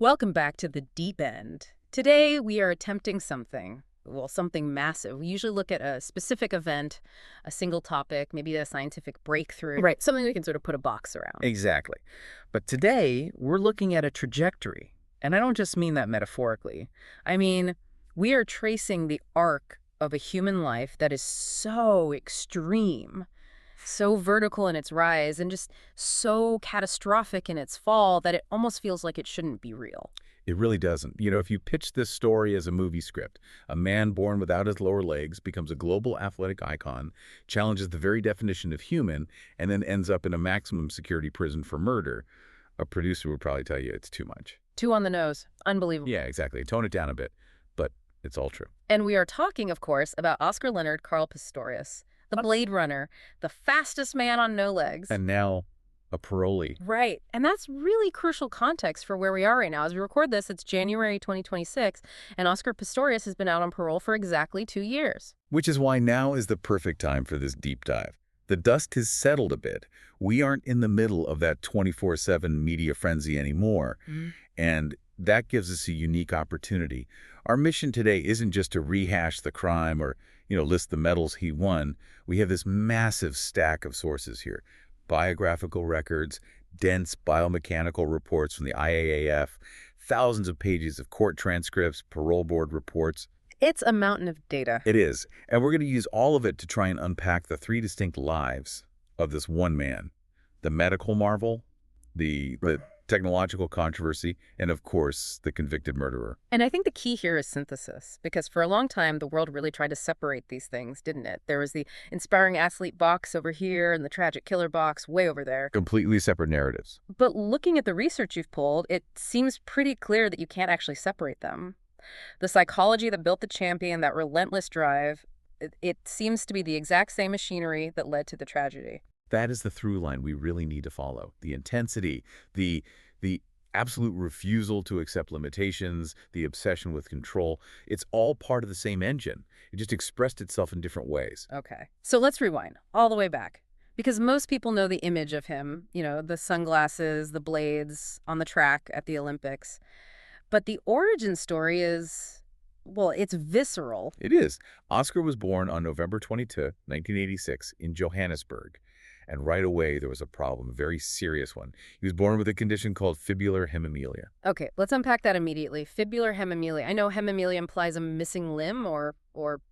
Welcome back to the deep end. Today we are attempting something massive. We usually look at a specific event, a single topic, maybe a scientific breakthrough. Right, something we can sort of put a box around. Exactly. But today, we're looking at a trajectory. And I don't just mean that metaphorically. I mean, we are tracing the arc of a human life that is so extreme, so vertical in its rise, and just so catastrophic in its fall that it almost feels like it shouldn't be real. It really doesn't. If you pitch this story as a movie script, a man born without his lower legs becomes a global athletic icon, challenges the very definition of human, and then ends up in a maximum security prison for murder, a producer would probably tell you it's too much. Too on the nose. Unbelievable. Yeah, exactly. Tone it down a bit, but it's all true. And we are talking, of course, about Oscar Leonard Carl Pistorius, the Blade Runner, the fastest man on no legs. And now, a parolee. Right. And that's really crucial context for where we are right now. As we record this, it's January 2026, and Oscar Pistorius has been out on parole for exactly 2 years. Which is why now is the perfect time for this deep dive. The dust has settled a bit. We aren't in the middle of that 24/7 media frenzy anymore. And that gives us a unique opportunity. Our mission today isn't just to rehash the crime or, list the medals he won. We have this massive stack of sources here. Biographical records, dense biomechanical reports from the IAAF, thousands of pages of court transcripts, parole board reports. It's a mountain of data. It is. And we're going to use all of it to try and unpack the three distinct lives of this one man. The medical marvel, the technological controversy, and of course, the convicted murderer. And I think the key here is synthesis, because for a long time, the world really tried to separate these things, didn't it? There was the inspiring athlete box over here and the tragic killer box way over there. Completely separate narratives. But looking at the research you've pulled, it seems pretty clear that you can't actually separate them. The psychology that built the champion, that relentless drive, it seems to be the exact same machinery that led to the tragedy. That is the through line we really need to follow. The intensity, the absolute refusal to accept limitations, the obsession with control. It's all part of the same engine. It just expressed itself in different ways. Okay. So let's rewind all the way back. Because most people know the image of him, the sunglasses, the blades on the track at the Olympics. But the origin story is, well, it's visceral. It is. Oscar was born on November 22, 1986, in Johannesburg. And right away, there was a problem, a very serious one. He was born with a condition called fibular hemimelia. Okay, let's unpack that immediately. Fibular hemimelia. I know hemimelia implies a missing limb or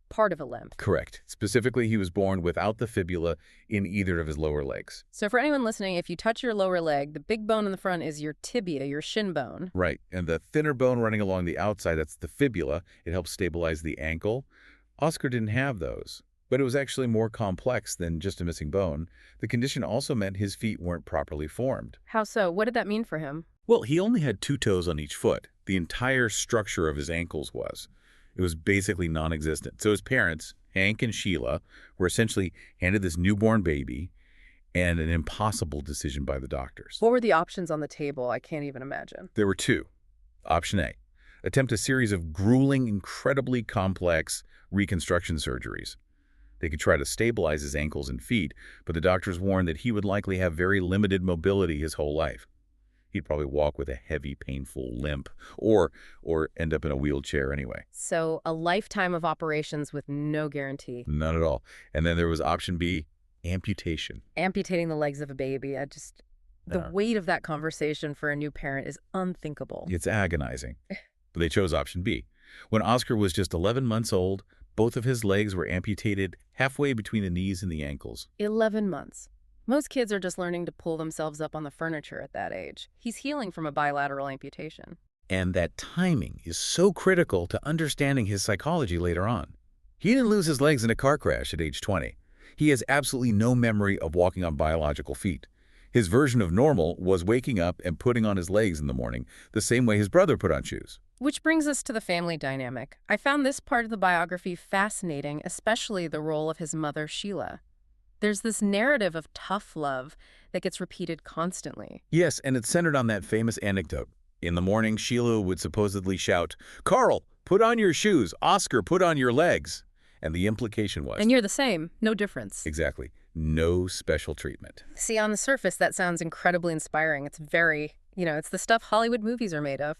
part of a limb. Correct. Specifically, he was born without the fibula in either of his lower legs. So for anyone listening, if you touch your lower leg, the big bone in the front is your tibia, your shin bone. Right. And the thinner bone running along the outside, that's the fibula. It helps stabilize the ankle. Oscar didn't have those. But it was actually more complex than just a missing bone. The condition also meant his feet weren't properly formed. How so? What did that mean for him? Well, he only had 2 toes on each foot. The entire structure of his ankles was. It was basically non-existent. So his parents, Hank and Sheila, were essentially handed this newborn baby and an impossible decision by the doctors. What were the options on the table? I can't even imagine. There were 2. Option A, attempt a series of grueling, incredibly complex reconstruction surgeries. They could try to stabilize his ankles and feet, but the doctors warned that he would likely have very limited mobility his whole life. He'd probably walk with a heavy, painful limp, or end up in a wheelchair anyway. So a lifetime of operations with no guarantee. None at all. And then there was option B, amputation. Amputating the legs of a baby. The weight of that conversation for a new parent is unthinkable. It's agonizing. But they chose option B. When Oscar was just 11 months old, both of his legs were amputated halfway between the knees and the ankles. 11 months. Most kids are just learning to pull themselves up on the furniture at that age. He's healing from a bilateral amputation. And that timing is so critical to understanding his psychology later on. He didn't lose his legs in a car crash at age 20. He has absolutely no memory of walking on biological feet. His version of normal was waking up and putting on his legs in the morning, the same way his brother put on shoes. Which brings us to the family dynamic. I found this part of the biography fascinating, especially the role of his mother, Sheila. There's this narrative of tough love that gets repeated constantly. Yes, and it's centered on that famous anecdote. In the morning, Sheila would supposedly shout, "Carl, put on your shoes. Oscar, put on your legs." And the implication was... And you're the same. No difference. Exactly. No special treatment. See, on the surface, that sounds incredibly inspiring. It's very, it's the stuff Hollywood movies are made of.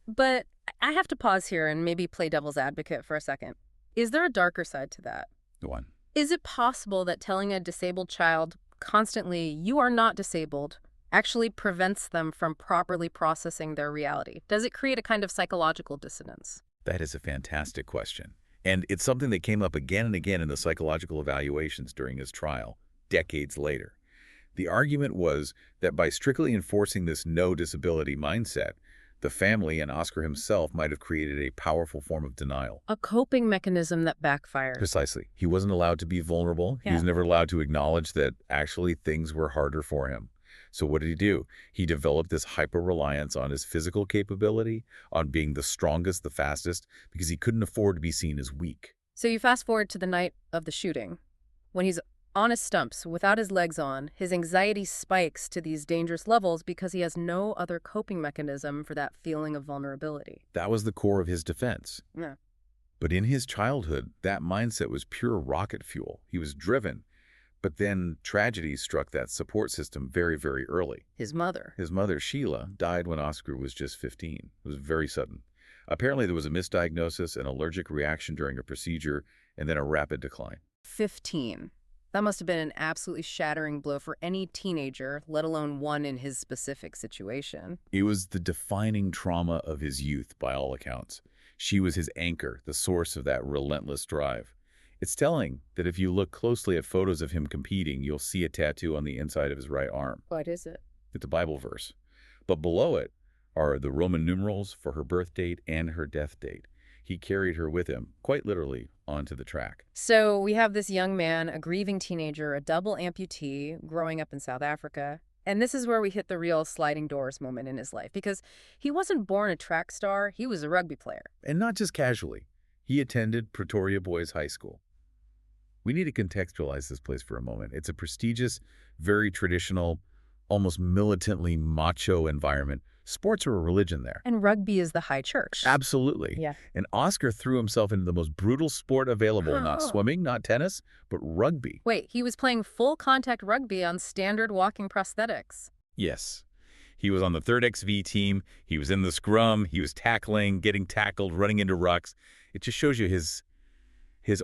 But I have to pause here and maybe play devil's advocate for a second. Is there a darker side to that? One. Is it possible that telling a disabled child constantly, "you are not disabled," actually prevents them from properly processing their reality? Does it create a kind of psychological dissonance? That is a fantastic question. And it's something that came up again and again in the psychological evaluations during his trial, decades later. The argument was that by strictly enforcing this no disability mindset, the family and Oscar himself might have created a powerful form of denial. A coping mechanism that backfires. Precisely. He wasn't allowed to be vulnerable. He was never allowed to acknowledge that actually things were harder for him. So what did he do? He developed this hyper-reliance on his physical capability, on being the strongest, the fastest, because he couldn't afford to be seen as weak. So you fast forward to the night of the shooting. When he's on his stumps, without his legs on, his anxiety spikes to these dangerous levels because he has no other coping mechanism for that feeling of vulnerability. That was the core of his defense. Yeah. But in his childhood, that mindset was pure rocket fuel. He was driven. But then tragedy struck that support system very, very early. His mother, Sheila, died when Oscar was just 15. It was very sudden. Apparently there was a misdiagnosis, an allergic reaction during a procedure, and then a rapid decline. 15. That must have been an absolutely shattering blow for any teenager, let alone one in his specific situation. It was the defining trauma of his youth, by all accounts. She was his anchor, the source of that relentless drive. It's telling that if you look closely at photos of him competing, you'll see a tattoo on the inside of his right arm. What is it? It's a Bible verse. But below it are the Roman numerals for her birth date and her death date. He carried her with him, quite literally, onto the track. So we have this young man, a grieving teenager, a double amputee, growing up in South Africa. And this is where we hit the real sliding doors moment in his life, because he wasn't born a track star, he was a rugby player. And not just casually. He attended Pretoria Boys High School. We need to contextualize this place for a moment. It's a prestigious, very traditional, almost militantly macho environment. Sports are a religion there. And rugby is the high church. Absolutely. Yeah. And Oscar threw himself into the most brutal sport available, not swimming, not tennis, but rugby. Wait, he was playing full contact rugby on standard walking prosthetics. Yes. He was on the 3rd XV team. He was in the scrum. He was tackling, getting tackled, running into rucks. It just shows you his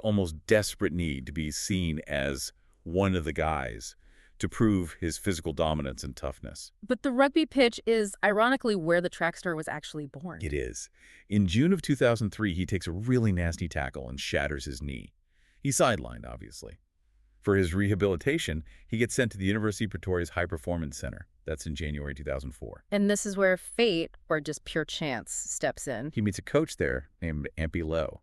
almost desperate need to be seen as one of the guys, to prove his physical dominance and toughness. But the rugby pitch is ironically where the track star was actually born. It is. In June of 2003, he takes a really nasty tackle and shatters his knee. He's sidelined, obviously. For his rehabilitation, he gets sent to the University of Pretoria's High Performance Center. That's in January 2004. And this is where fate, or just pure chance, steps in. He meets a coach there named Ampy Lowe.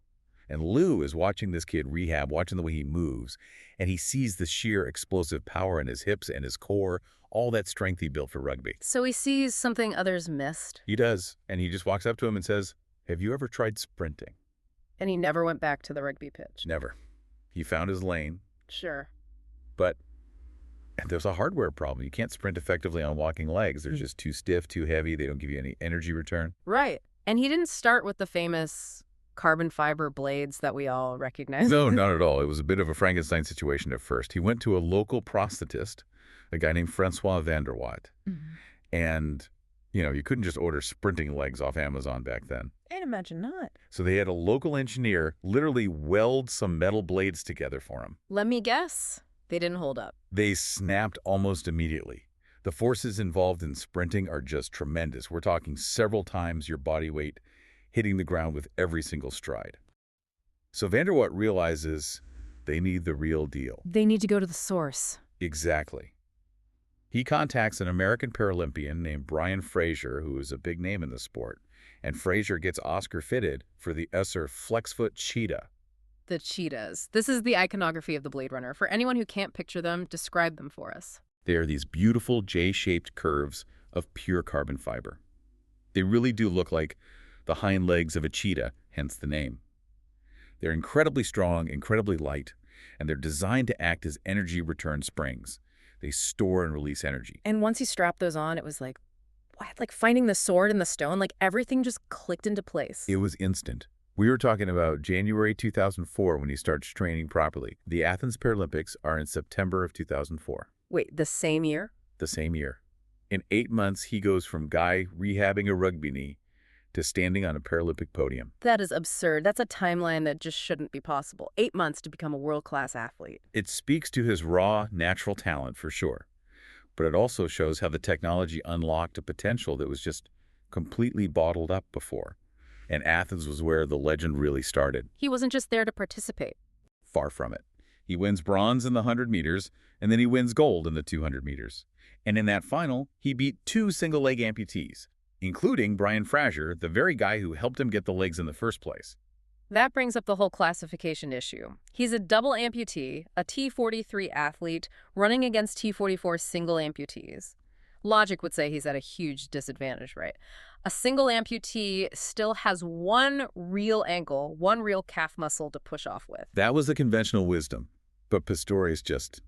And Lou is watching this kid rehab, watching the way he moves, and he sees the sheer explosive power in his hips and his core, all that strength he built for rugby. So he sees something others missed. He does, and he just walks up to him and says, "Have you ever tried sprinting?" And he never went back to the rugby pitch. Never. He found his lane, Sure. but there's a hardware problem. You can't sprint effectively on walking legs. They're just too stiff, too heavy. They don't give you any energy return. Right. And he didn't start with the famous carbon fiber blades that we all recognize. No, not at all. It was a bit of a Frankenstein situation at first. He went to a local prosthetist, a guy named Francois van der Watt. And, you couldn't just order sprinting legs off Amazon back then. I'd imagine not. So they had a local engineer literally weld some metal blades together for him. Let me guess. They didn't hold up. They snapped almost immediately. The forces involved in sprinting are just tremendous. We're talking several times your body weight hitting the ground with every single stride. So van der Watt realizes they need the real deal. They need to go to the source. Exactly. He contacts an American Paralympian named Brian Fraser, who is a big name in the sport, and Fraser gets Oscar fitted for the Esser Flexfoot Cheetah. The cheetahs. This is the iconography of the Blade Runner. For anyone who can't picture them, describe them for us. They are these beautiful J-shaped curves of pure carbon fiber. They really do look like the hind legs of a cheetah, hence the name. They're incredibly strong, incredibly light, and they're designed to act as energy return springs. They store and release energy. And once he strapped those on, it was like, what? Like finding the sword in the stone, like everything just clicked into place. It was instant. We were talking about January 2004 when he starts training properly. The Athens Paralympics are in September of 2004, Wait, the same year? the same year. In 8 months, he goes from guy rehabbing a rugby knee to standing on a Paralympic podium. That is absurd. That's a timeline that just shouldn't be possible. 8 months to become a world-class athlete. It speaks to his raw, natural talent for sure, but it also shows how the technology unlocked a potential that was just completely bottled up before. And Athens was where the legend really started. He wasn't just there to participate. Far from it. He wins bronze in the 100 meters, and then he wins gold in the 200 meters. And in that final, he beat 2 single-leg amputees, including Brian Fraser, the very guy who helped him get the legs in the first place. That brings up the whole classification issue. He's a double amputee, a T43 athlete, running against T44 single amputees. Logic would say he's at a huge disadvantage, right? A single amputee still has one real ankle, one real calf muscle to push off with. That was the conventional wisdom, but Pistorius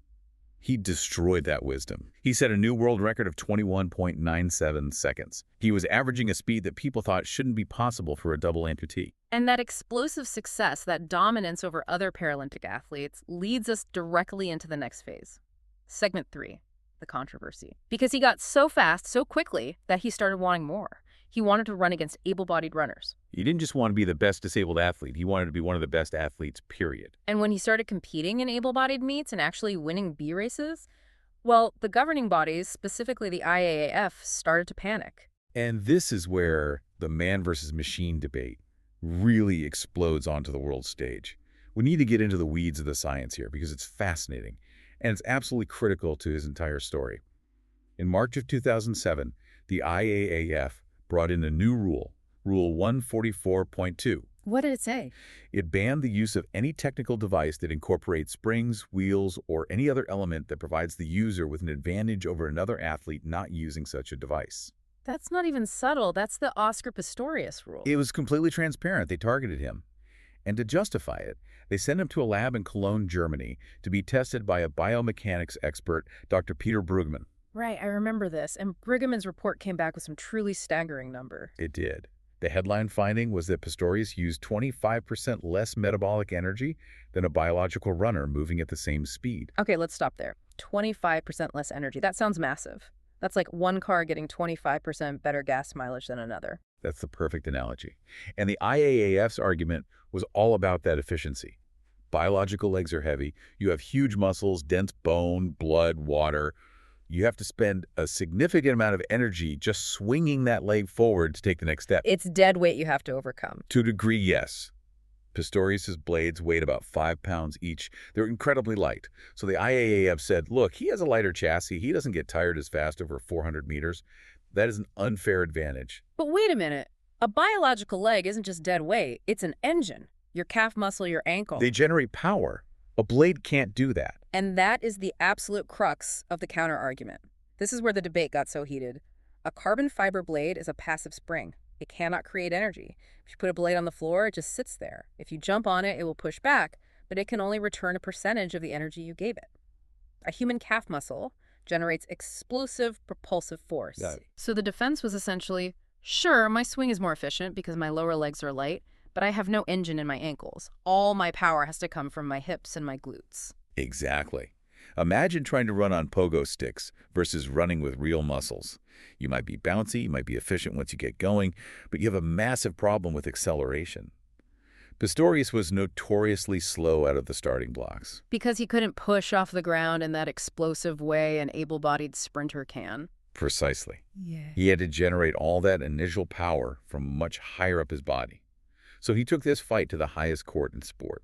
he destroyed that wisdom. He set a new world record of 21.97 seconds. He was averaging a speed that people thought shouldn't be possible for a double amputee. And that explosive success, that dominance over other Paralympic athletes, leads us directly into the next phase. Segment 3, the controversy. Because he got so fast, so quickly, that he started wanting more. He wanted to run against able-bodied runners. He didn't just want to be the best disabled athlete. He wanted to be one of the best athletes, period. And when he started competing in able-bodied meets and actually winning B races, well, the governing bodies, specifically the IAAF, started to panic. And this is where the man versus machine debate really explodes onto the world stage. We need to get into the weeds of the science here because it's fascinating, and it's absolutely critical to his entire story. In March of 2007, the IAAF brought in a new rule, Rule 144.2. What did it say? It banned the use of any technical device that incorporates springs, wheels, or any other element that provides the user with an advantage over another athlete not using such a device. That's not even subtle. That's the Oscar Pistorius rule. It was completely transparent. They targeted him. And to justify it, they sent him to a lab in Cologne, Germany, to be tested by a biomechanics expert, Dr. Peter Bruggemann. Right, I remember this. And Bruggemann's report came back with some truly staggering number. It did. The headline finding was that Pistorius used 25% less metabolic energy than a biological runner moving at the same speed. Okay, let's stop there. 25% less energy. That sounds massive. That's like one car getting 25% better gas mileage than another. That's the perfect analogy. And the IAAF's argument was all about that efficiency. Biological legs are heavy. You have huge muscles, dense bone, blood, water. You have to spend a significant amount of energy just swinging that leg forward to take the next step. It's dead weight you have to overcome. To a degree, yes. Pistorius' blades weighed about 5 pounds each. They're incredibly light. So the IAAF said, look, he has a lighter chassis. He doesn't get tired as fast over 400 meters. That is an unfair advantage. But wait a minute. A biological leg isn't just dead weight. It's an engine. Your calf muscle, your ankle. They generate power. A blade can't do that. And that is the absolute crux of the counter-argument. This is where the debate got so heated. A carbon fiber blade is a passive spring. It cannot create energy. If you put a blade on the floor, it just sits there. If you jump on it, it will push back, but it can only return a percentage of the energy you gave it. A human calf muscle generates explosive propulsive force. Got it. So the defense was essentially, sure, my swing is more efficient because my lower legs are light, but I have no engine in my ankles. All my power has to come from my hips and my glutes. Exactly. Imagine trying to run on pogo sticks versus running with real muscles. You might be bouncy, you might be efficient once you get going, but you have a massive problem with acceleration. Pistorius was notoriously slow out of the starting blocks. Because he couldn't push off the ground in that explosive way an able-bodied sprinter can. Precisely. Yeah. He had to generate all that initial power from much higher up his body. So he took this fight to the highest court in sport,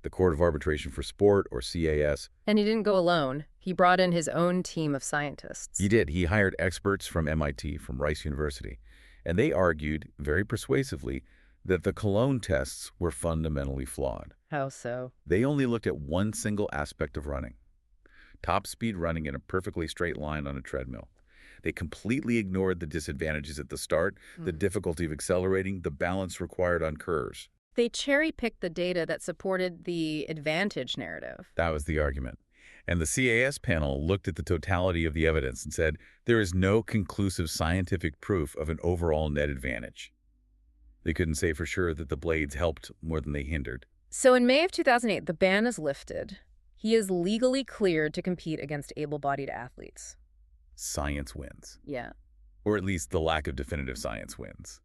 the Court of Arbitration for Sport, or CAS. And he didn't go alone. He brought in his own team of scientists. He did. He hired experts from MIT, from Rice University, and they argued very persuasively that the Cologne tests were fundamentally flawed. How so? They only looked at one single aspect of running: top speed running in a perfectly straight line on a treadmill. They completely ignored the disadvantages at the start, the difficulty of accelerating, the balance required on curves. They cherry-picked the data that supported the advantage narrative. That was the argument. And the CAS panel looked at the totality of the evidence and said, there is no conclusive scientific proof of an overall net advantage. They couldn't say for sure that the blades helped more than they hindered. So in May of 2008, the ban is lifted. He is legally cleared to compete against able-bodied athletes. Science wins. Yeah. Or at least the lack of definitive science wins.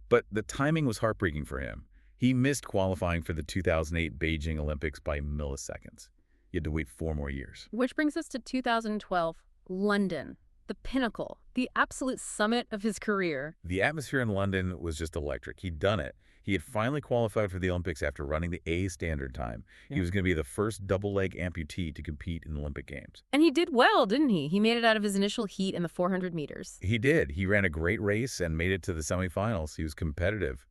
But the timing was heartbreaking for him. He missed qualifying for the 2008 Beijing Olympics by milliseconds. He had to wait 4 more years. Which brings us to 2012, London, the pinnacle, the absolute summit of his career. The atmosphere in London was just electric. He'd done it. He had finally qualified for the Olympics after running the A standard time. He was going to be the first double-leg amputee to compete in the Olympic Games. And he did well, didn't he? He made it out of his initial heat in the 400 meters. He did. He ran a great race and made it to the semifinals. He was competitive.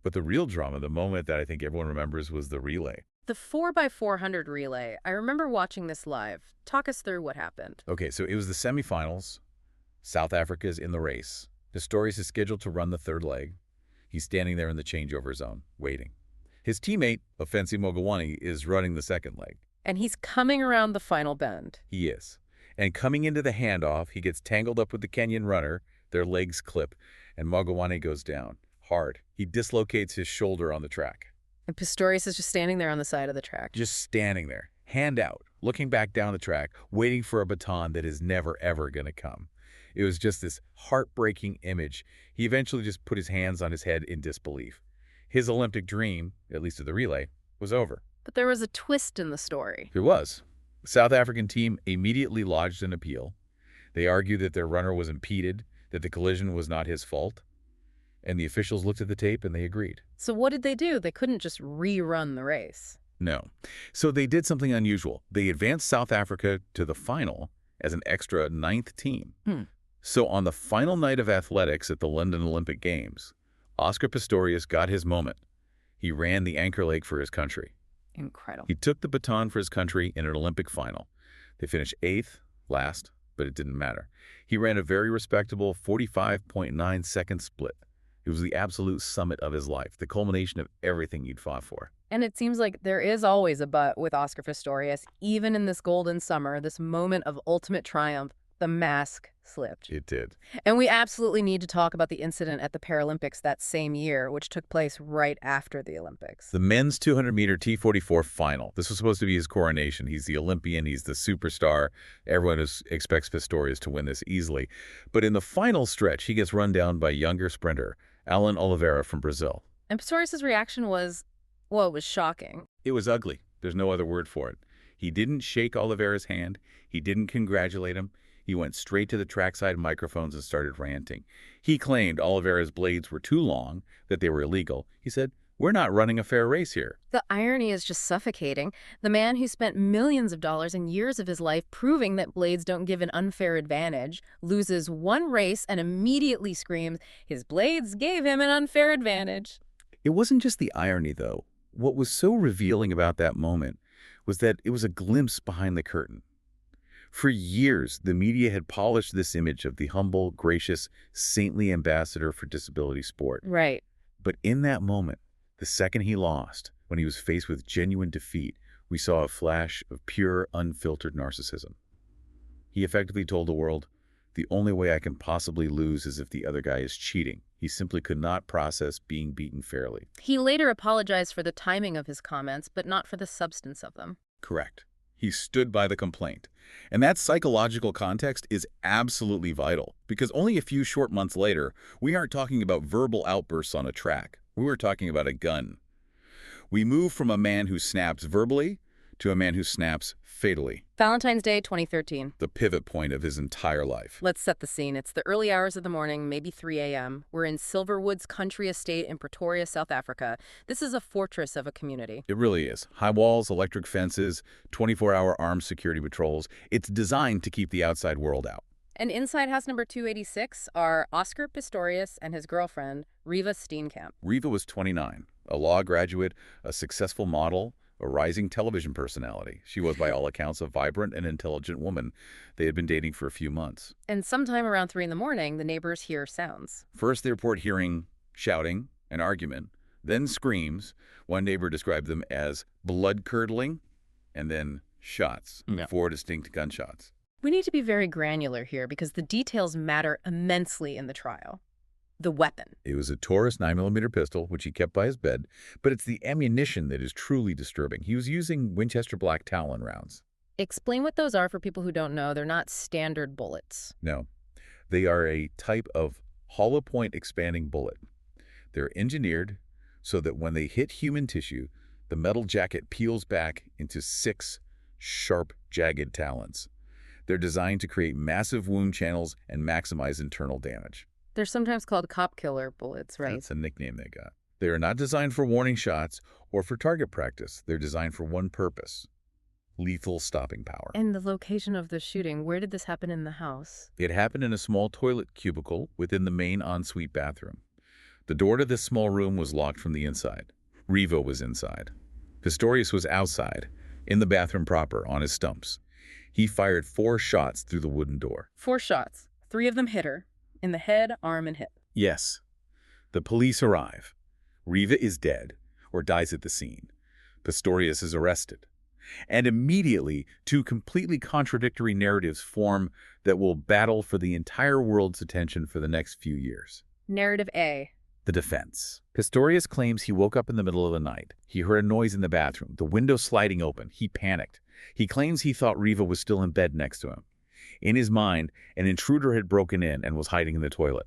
But the real drama, the moment that I think everyone remembers, was the relay. The 4x400 relay. I remember watching this live. Talk us through what happened. Okay, so it was the semifinals. South Africa's in the race. Pistorius is scheduled to run the third leg. He's standing there in the changeover zone, waiting. His teammate, Ofensi Mogawani, is running the second leg. And he's coming around the final bend. He is. And coming into the handoff, he gets tangled up with the Kenyan runner. Their legs clip, and Mogawani goes down. Hard. He dislocates his shoulder on the track. And Pistorius is just standing there on the side of the track. Just standing there, hand out, looking back down the track, waiting for a baton that is never, ever going to come. It was just this heartbreaking image. He eventually just put his hands on his head in disbelief. His Olympic dream, at least of the relay, was over. But there was a twist in the story. There was. The South African team immediately lodged an appeal. They argued that their runner was impeded, that the collision was not his fault. And the officials looked at the tape and they agreed. So what did they do? They couldn't just rerun the race. No. So they did something unusual. They advanced South Africa to the final as an extra 9th team. So on the final night of athletics at the London Olympic Games, Oscar Pistorius got his moment. He ran the anchor leg for his country. Incredible. He took the baton for his country in an Olympic final. They finished 8th, last, but it didn't matter. He ran a very respectable 45.9-second split. It was the absolute summit of his life, the culmination of everything he'd fought for. And it seems like there is always a but with Oscar Pistorius. Even in this golden summer, this moment of ultimate triumph, the mask slipped. It did. And we absolutely need to talk about the incident at the Paralympics that same year, which took place right after the Olympics. The men's 200-meter T44 final. This was supposed to be his coronation. He's the Olympian. He's the superstar. Everyone expects Pistorius to win this easily. But in the final stretch, he gets run down by younger sprinter Alan Oliveira from Brazil. And Pistorius' reaction was, well, it was shocking. It was ugly. There's no other word for it. He didn't shake Oliveira's hand. He didn't congratulate him. He went straight to the trackside microphones and started ranting. He claimed Oliveira's blades were too long, that they were illegal. He said, "We're not running a fair race here." The irony is just suffocating. The man who spent millions of dollars and years of his life proving that blades don't give an unfair advantage loses one race and immediately screams his blades gave him an unfair advantage. It wasn't just the irony, though. What was so revealing about that moment was that it was a glimpse behind the curtain. For years, the media had polished this image of the humble, gracious, saintly ambassador for disability sport. Right. But in that moment, the second he lost, when he was faced with genuine defeat, we saw a flash of pure, unfiltered narcissism. He effectively told the world, the only way I can possibly lose is if the other guy is cheating. He simply could not process being beaten fairly. He later apologized for the timing of his comments, but not for the substance of them. Correct. He stood by the complaint. And that psychological context is absolutely vital, because only a few short months later, we aren't talking about verbal outbursts on a track. We were talking about a gun. We move from a man who snaps verbally to a man who snaps fatally. Valentine's Day 2013. The pivot point of his entire life. Let's set the scene. It's the early hours of the morning, maybe 3 a.m. We're in Silverwood's country estate in Pretoria, South Africa. This is a fortress of a community. It really is. High walls, electric fences, 24-hour armed security patrols. It's designed to keep the outside world out. And inside house number 286 are Oscar Pistorius and his girlfriend, Riva Steenkamp. Riva was 29, a law graduate, a successful model, a rising television personality. She was, by all accounts, a vibrant and intelligent woman. They had been dating for a few months. And sometime around 3 in the morning, the neighbors hear sounds. First, they report hearing shouting, an argument, then screams. One neighbor described them as blood-curdling, and then shots, 4 distinct gunshots. We need to be very granular here because the details matter immensely in the trial. The weapon. It was a Taurus 9mm pistol, which he kept by his bed, but it's the ammunition that is truly disturbing. He was using Winchester Black Talon rounds. Explain what those are for people who don't know. They're not standard bullets. No, they are a type of hollow point expanding bullet. They're engineered so that when they hit human tissue, the metal jacket peels back into 6 sharp, jagged talons. They're designed to create massive wound channels and maximize internal damage. They're sometimes called cop killer bullets, right? That's a nickname they got. They are not designed for warning shots or for target practice. They're designed for one purpose: lethal stopping power. And the location of the shooting, where did this happen in the house? It happened in a small toilet cubicle within the main ensuite bathroom. The door to this small room was locked from the inside. Riva was inside. Pistorius was outside, in the bathroom proper, on his stumps. He fired 4 shots through the wooden door. 4 shots. 3 of them hit her. In the head, arm, and hip. Yes. The police arrive. Riva is dead, or dies at the scene. Pistorius is arrested. And immediately, 2 completely contradictory narratives form that will battle for the entire world's attention for the next few years. Narrative A. The defense. Pistorius claims he woke up in the middle of the night. He heard a noise in the bathroom, the window sliding open. He panicked. He claims he thought Riva was still in bed next to him. In his mind, an intruder had broken in and was hiding in the toilet.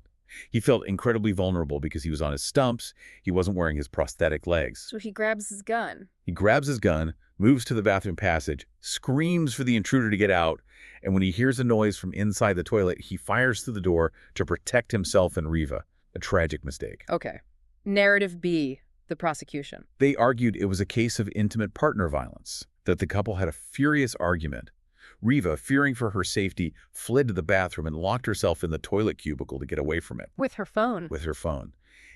He felt incredibly vulnerable because he was on his stumps. He wasn't wearing his prosthetic legs. So he grabs his gun. He grabs his gun, moves to the bathroom passage, screams for the intruder to get out, and when he hears a noise from inside the toilet, he fires through the door to protect himself and Riva. A tragic mistake. Okay. Narrative B. The prosecution. They argued it was a case of intimate partner violence, that the couple had a furious argument. Riva, fearing for her safety, fled to the bathroom and locked herself in the toilet cubicle to get away from it. With her phone. With her phone.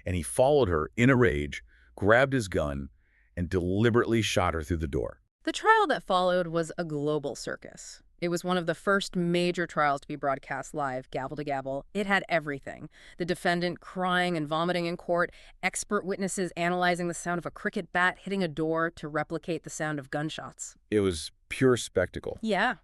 And he followed her in a rage, grabbed his gun, and deliberately shot her through the door. The trial that followed was a global circus. It was one of the first major trials to be broadcast live, gavel to gavel. It had everything. The defendant crying and vomiting in court, expert witnesses analyzing the sound of a cricket bat hitting a door to replicate the sound of gunshots. It was pure spectacle. Yeah.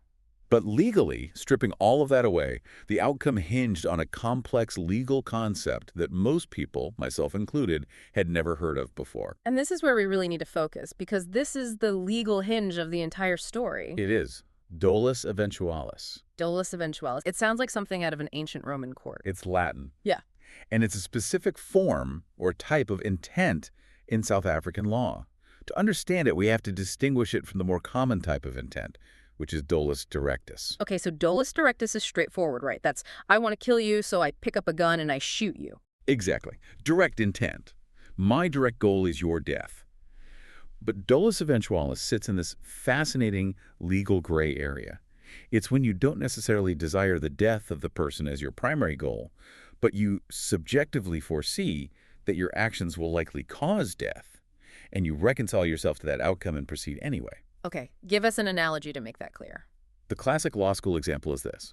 But legally, stripping all of that away, the outcome hinged on a complex legal concept that most people, myself included, had never heard of before. And this is where we really need to focus, because this is the legal hinge of the entire story. It is. Dolus eventualis. Dolus eventualis. It sounds like something out of an ancient Roman court. It's Latin. Yeah. And it's a specific form or type of intent in South African law. To understand it, we have to distinguish it from the more common type of intent, which is dolus directus. Okay, so dolus directus is straightforward, right? That's, I want to kill you, so I pick up a gun and I shoot you. Exactly. Direct intent. My direct goal is your death. But dolus eventualis sits in this fascinating legal gray area. It's when you don't necessarily desire the death of the person as your primary goal, but you subjectively foresee that your actions will likely cause death, and you reconcile yourself to that outcome and proceed anyway. Okay, give us an analogy to make that clear. The classic law school example is this.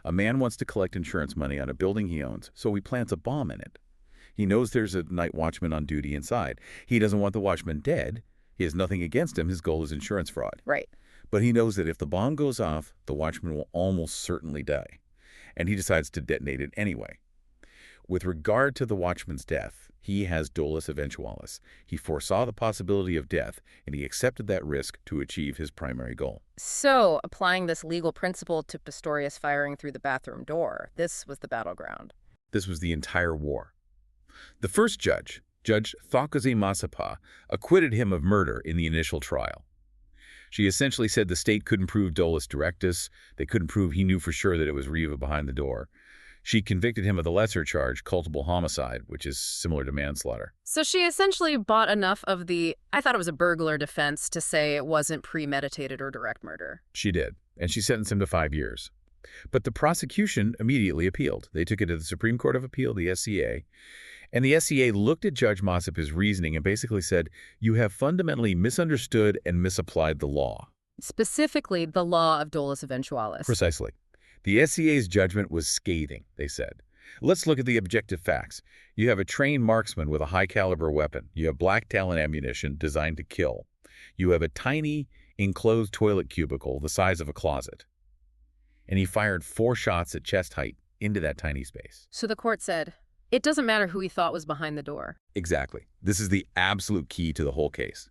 A man wants to collect insurance money on a building he owns, so he plants a bomb in it. He knows there's a night watchman on duty inside. He doesn't want the watchman dead. He has nothing against him. His goal is insurance fraud. Right. But he knows that if the bomb goes off, the watchman will almost certainly die. And he decides to detonate it anyway. With regard to the watchman's death, he has dolus eventualis. He foresaw the possibility of death, and he accepted that risk to achieve his primary goal. So, applying this legal principle to Pistorius firing through the bathroom door, this was the battleground. This was the entire war. The first judge, Judge Thokoze Masapa, acquitted him of murder in the initial trial. She essentially said the state couldn't prove dolus directus. They couldn't prove he knew for sure that it was Riva behind the door. She convicted him of the lesser charge, culpable homicide, which is similar to manslaughter. So she essentially bought enough of the, I thought it was a burglar defense, to say it wasn't premeditated or direct murder. She did, and she sentenced him to 5 years. But the prosecution immediately appealed. They took it to the Supreme Court of Appeal, the SCA, and the SCA looked at Judge Masapa's reasoning and basically said, you have fundamentally misunderstood and misapplied the law. Specifically, the law of dolus eventualis. Precisely. The SCA's judgment was scathing, they said. Let's look at the objective facts. You have a trained marksman with a high-caliber weapon. You have black talon ammunition designed to kill. You have a tiny, enclosed toilet cubicle the size of a closet. And he fired 4 shots at chest height into that tiny space. So the court said, It doesn't matter who he thought was behind the door. Exactly. This is the absolute key to the whole case.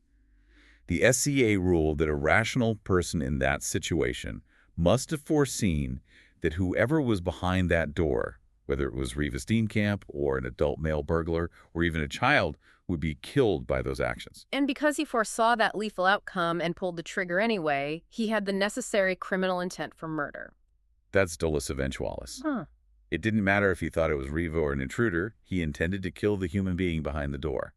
The SCA ruled that a rational person in that situation must have foreseen that whoever was behind that door, whether it was Riva Steenkamp or an adult male burglar or even a child, would be killed by those actions. And because he foresaw that lethal outcome and pulled the trigger anyway, he had the necessary criminal intent for murder. That's dolus eventualis. Huh. It didn't matter if he thought it was Riva or an intruder, he intended to kill the human being behind the door.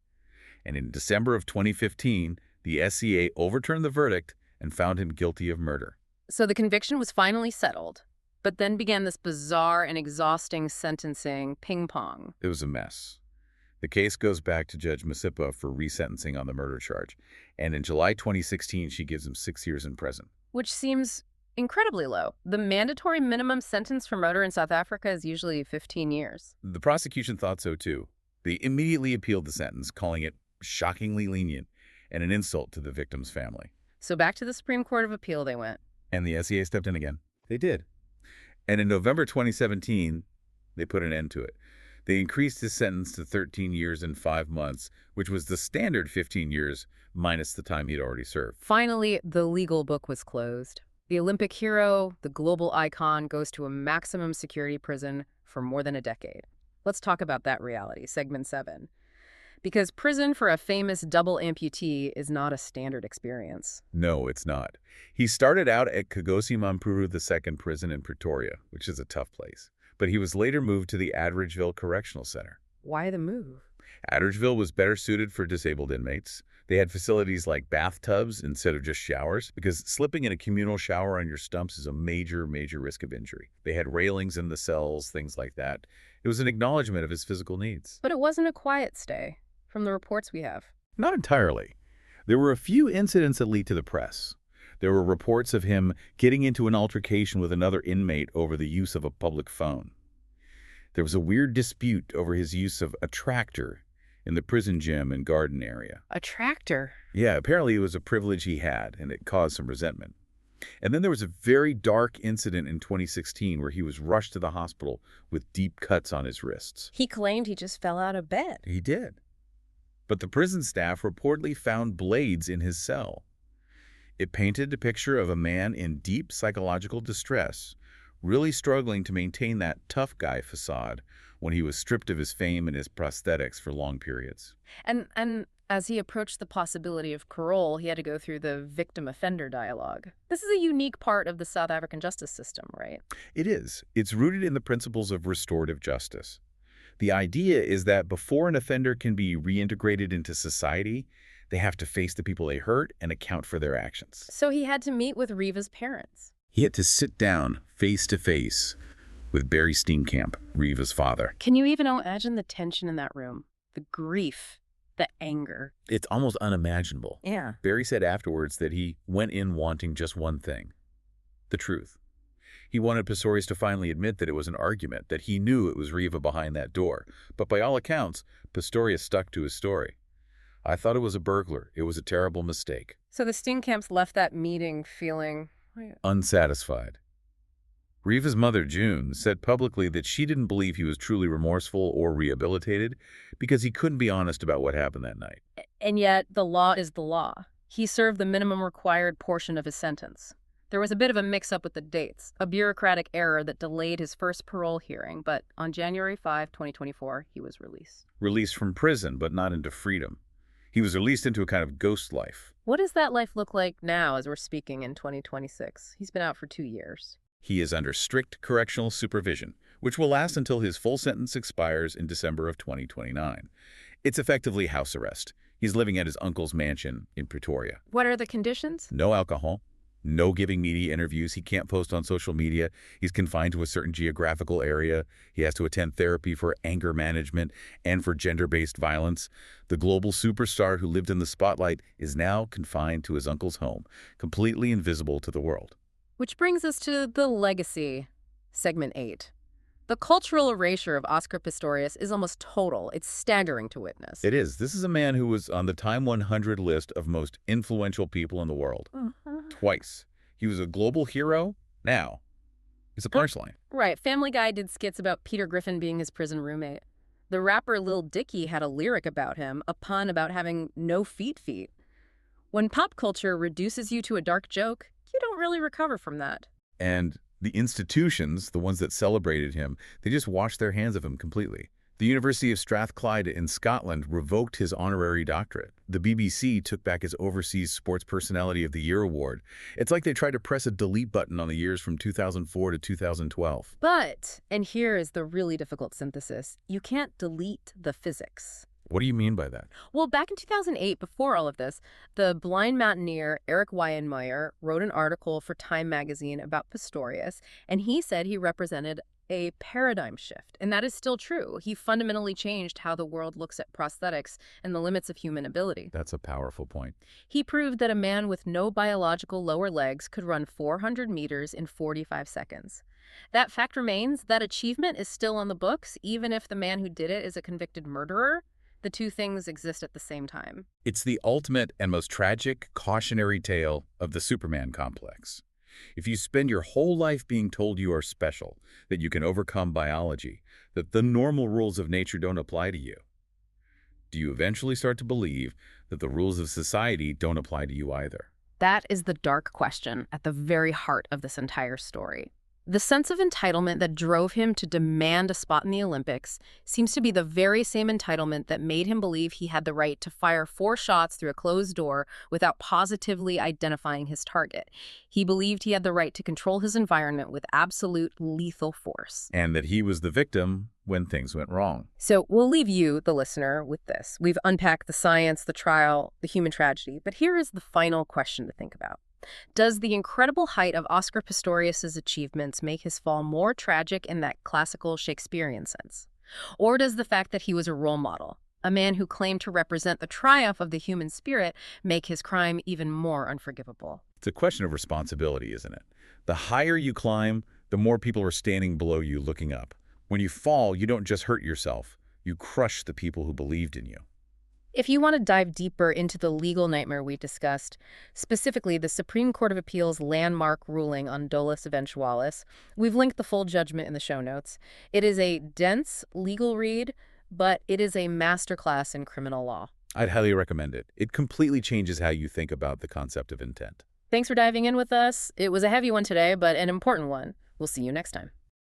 And in December of 2015, the SCA overturned the verdict and found him guilty of murder. So the conviction was finally settled, but then began this bizarre and exhausting sentencing ping-pong. It was a mess. The case goes back to Judge Masipa for resentencing on the murder charge, and in July 2016, she gives him 6 years in prison. Which seems incredibly low. The mandatory minimum sentence for murder in South Africa is usually 15 years. The prosecution thought so too. They immediately appealed the sentence, calling it shockingly lenient and an insult to the victim's family. So back to the Supreme Court of Appeal they went. And the SCA stepped in again. They did. And in November 2017, they put an end to it. They increased his sentence to 13 years and 5 months, which was the standard 15 years minus the time he'd already served. Finally, the legal book was closed. The Olympic hero, the global icon, goes to a maximum security prison for more than a decade. Let's talk about that reality, segment 7. Because prison for a famous double amputee is not a standard experience. No, it's not. He started out at Kagosi Mampuru II prison in Pretoria, which is a tough place. But he was later moved to the Adridgeville Correctional Center. Why the move? Adridgeville was better suited for disabled inmates. They had facilities like bathtubs instead of just showers, because slipping in a communal shower on your stumps is a major, major risk of injury. They had railings in the cells, things like that. It was an acknowledgement of his physical needs. But it wasn't a quiet stay, from the reports we have. Not entirely. There were a few incidents that lead to the press. There were reports of him getting into an altercation with another inmate over the use of a public phone. There was a weird dispute over his use of a tractor in the prison gym and garden area. A tractor? Yeah, apparently it was a privilege he had, and it caused some resentment. And then there was a very dark incident in 2016 where he was rushed to the hospital with deep cuts on his wrists. He claimed he just fell out of bed. He did. But the prison staff reportedly found blades in his cell. It painted a picture of a man in deep psychological distress, really struggling to maintain that tough guy facade when he was stripped of his fame and his prosthetics for long periods. And as he approached the possibility of parole, he had to go through the victim-offender dialogue. This is a unique part of the South African justice system, right? It is. It's rooted in the principles of restorative justice. The idea is that before an offender can be reintegrated into society, they have to face the people they hurt and account for their actions. So he had to meet with Riva's parents. He had to sit down face to face with Barry Steenkamp, Riva's father. Can you even imagine the tension in that room? The grief, the anger. It's almost unimaginable. Yeah. Barry said afterwards that he went in wanting just one thing: the truth. He wanted Pistorius to finally admit that it was an argument, that he knew it was Riva behind that door. But by all accounts, Pistorius stuck to his story. I thought it was a burglar. It was a terrible mistake. So the Steenkamps left that meeting feeling unsatisfied. Riva's mother, June, said publicly that she didn't believe he was truly remorseful or rehabilitated because he couldn't be honest about what happened that night. And yet, the law is the law. He served the minimum required portion of his sentence. There was a bit of a mix-up with the dates, a bureaucratic error that delayed his first parole hearing, but on January 5, 2024, he was released. Released from prison, but not into freedom. He was released into a kind of ghost life. What does that life look like now as we're speaking in 2026? He's been out for 2 years. He is under strict correctional supervision, which will last until his full sentence expires in December of 2029. It's effectively house arrest. He's living at his uncle's mansion in Pretoria. What are the conditions? No alcohol, no giving media interviews. He can't post on social media. He's confined to a certain geographical area. He has to attend therapy for anger management and for gender-based violence. The global superstar who lived in the spotlight is now confined to his uncle's home, completely invisible to the world. Which brings us to the legacy, segment 8. The cultural erasure of Oscar Pistorius is almost total. It's staggering to witness. It is. This is a man who was on the Time 100 list of most influential people in the world. Twice. He was a global hero. Now, it's a punchline. Right. Family Guy did skits about Peter Griffin being his prison roommate. The rapper Lil Dicky had a lyric about him, a pun about having no feet. When pop culture reduces you to a dark joke, you don't really recover from that. And the institutions, the ones that celebrated him, they just washed their hands of him completely. The University of Strathclyde in Scotland revoked his honorary doctorate. The BBC took back his Overseas Sports Personality of the Year award. It's like they tried to press a delete button on the years from 2004 to 2012. But, and here is the really difficult synthesis, you can't delete the physics. What do you mean by that? Well, back in 2008, before all of this, the blind mountaineer Eric Weihenmayer wrote an article for Time magazine about Pistorius, and he said he represented a paradigm shift. And that is still true. He fundamentally changed how the world looks at prosthetics and the limits of human ability. That's a powerful point. He proved that a man with no biological lower legs could run 400 meters in 45 seconds. That fact remains, that achievement is still on the books, even if the man who did it is a convicted murderer. The two things exist at the same time. It's the ultimate and most tragic cautionary tale of the Superman complex. If you spend your whole life being told you are special, that you can overcome biology, that the normal rules of nature don't apply to you, do you eventually start to believe that the rules of society don't apply to you either? That is the dark question at the very heart of this entire story. The sense of entitlement that drove him to demand a spot in the Olympics seems to be the very same entitlement that made him believe he had the right to fire 4 shots through a closed door without positively identifying his target. He believed he had the right to control his environment with absolute lethal force. And that he was the victim when things went wrong. So we'll leave you, the listener, with this. We've unpacked the science, the trial, the human tragedy, but here is the final question to think about. Does the incredible height of Oscar Pistorius's achievements make his fall more tragic in that classical Shakespearean sense? Or does the fact that he was a role model, a man who claimed to represent the triumph of the human spirit, make his crime even more unforgivable? It's a question of responsibility, isn't it? The higher you climb, the more people are standing below you looking up. When you fall, you don't just hurt yourself, you crush the people who believed in you. If you want to dive deeper into the legal nightmare we discussed, specifically the Supreme Court of Appeals landmark ruling on dolus eventualis, we've linked the full judgment in the show notes. It is a dense legal read, but it is a masterclass in criminal law. I'd highly recommend it. It completely changes how you think about the concept of intent. Thanks for diving in with us. It was a heavy one today, but an important one. We'll see you next time.